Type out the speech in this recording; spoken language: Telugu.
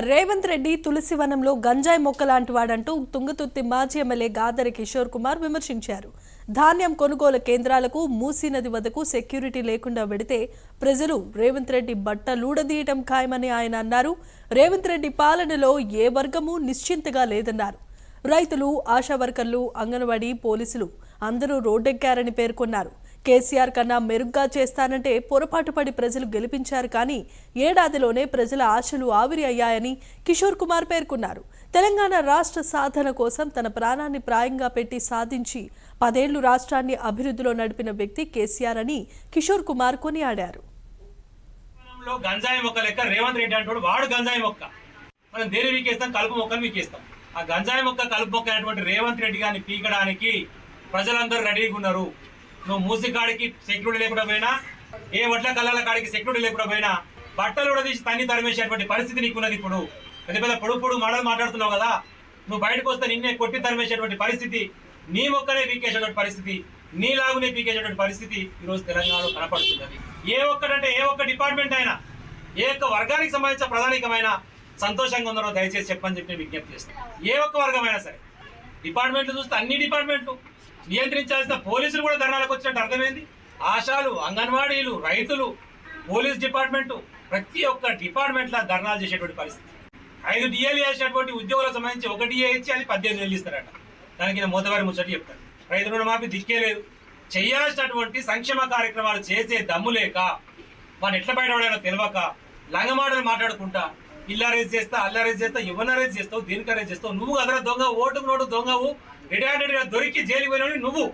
రేవంత్ రెడ్డి తులసివనంలో గంజాయి మొక్క లాంటి వాడంటూ తుంగతుర్తి మాజీ ఎమ్మెల్యే గాదరి కిషోర్ కుమార్ విమర్శించారు. ధాన్యం కొనుగోలు కేంద్రాలకు మూసీ నది వద్దకు సెక్యూరిటీ లేకుండా వెడితే ప్రజలు రేవంత్ రెడ్డి బట్టలూడదీయటం ఖాయమని ఆయన అన్నారు. రేవంత్ రెడ్డి పాలనలో ఏ వర్గము నిశ్చింతగా లేదన్నారు. రైతులు, ఆశా వర్కర్లు, అంగన్వాడీ, పోలీసులు అందరూ రోడ్డెక్కారని పేర్కొన్నారు. కేసీఆర్ కన్నా మెరుగ్గా చేస్తానంటే పొరపాటు పడి ప్రజలు గెలిపించారు, కానీ ఏడాదిలోనే ప్రజల ఆశలు ఆవిరి అయ్యాయని కిషోర్ కుమార్ పేర్కొన్నారు. తెలంగాణ రాష్ట్ర సాధన కోసం తన ప్రాణాన్ని ప్రాయంగా పెట్టి సాధించి 10 ఏళ్లు రాష్ట్రాన్ని అభివృద్ధిలో నడిపిన వ్యక్తి కేసీఆర్ అని కిషోర్ కుమార్ కొనియాడారు. గంజాయి మొక్క లెక్క రేవంత్ రెడ్డి అంటాడు, వాడు గంజాయి మొక్క. మనం దేని వీకేస్తాం, కలుపు మొక్కను వీకేస్తాం. ఆ గంజాయి మొక్క, కలుపు మొక్క అయినటువంటి రేవంత్ రెడ్డి గారిని పీకడానికి ప్రజలందరూ రెడీగా ఉన్నారు. నువ్వు మూసి కాడికి సెక్యూరిటీ లేకుండా పోయినా, ఏ వడ్ల కళ్ళ కాడికి సెక్యూరిటీ లేకుండా పోయినా, బట్టలు కూడా తీసి తన్ని తరిమేసేటువంటి పరిస్థితి నీకున్నది. ఇప్పుడు పెద్ద పెద్ద పొడుగు మాటలు మాట్లాడుతున్నావు కదా, నువ్వు బయటకు వస్తే నిన్నే కొట్టి తరిమేసేటువంటి పరిస్థితి, నీ మొక్కనే పీకేసేటువంటి పరిస్థితి, నీలాగునే పీకేసేటువంటి పరిస్థితి ఈరోజు తెలంగాణలో కనపడుతున్నది. ఏ ఒక్క డిపార్ట్మెంట్ అయినా, ఏ ఒక్క వర్గానికి సంబంధించిన ప్రధానికమైన సంతోషంగా ఉన్నారో దయచేసి చెప్పని చెప్పి విజ్ఞప్తి చేస్తాను. ఏ ఒక్క వర్గమైనా సరే, డిపార్ట్మెంట్లు చూస్తే అన్ని డిపార్ట్మెంట్లు నియంత్రించాల్సిన పోలీసులు కూడా ధర్నాలకు వచ్చినట్టు అర్థమైంది. ఆశాలు, అంగన్వాడీలు, రైతులు, పోలీస్ డిపార్ట్మెంటు, ప్రతి ఒక్క డిపార్ట్మెంట్లో ధర్నాలు చేసేటువంటి పరిస్థితి. 5 DAలు చేసేటువంటి ఉద్యోగులకు సంబంధించి 1 DA ఇచ్చి అది 18,000 ఇస్తారట. దానికి మోతవారి ముచ్చట చెప్తారు. రైతు రుణమాఫీ దిక్కే లేదు. చేయాల్సినటువంటి సంక్షేమ కార్యక్రమాలు చేసే దమ్ము లేక, వాడిని ఎట్లా బయటపడాలో తెలియక లంగమాటలు మాట్లాడుకుంటా ఇల్లు అరేంజ్ చేస్తా, అల్లు అరేంజ్ చేస్తా, ఎవరిని అరేంజ్ చేస్తావు, దేనికి అరేంజ్ చేస్తావు? నువ్వు అదన దొంగ, ఓటుకు నోటు దొంగవు, రెడీ దొరికి జైలు పోయినవి నువ్వు.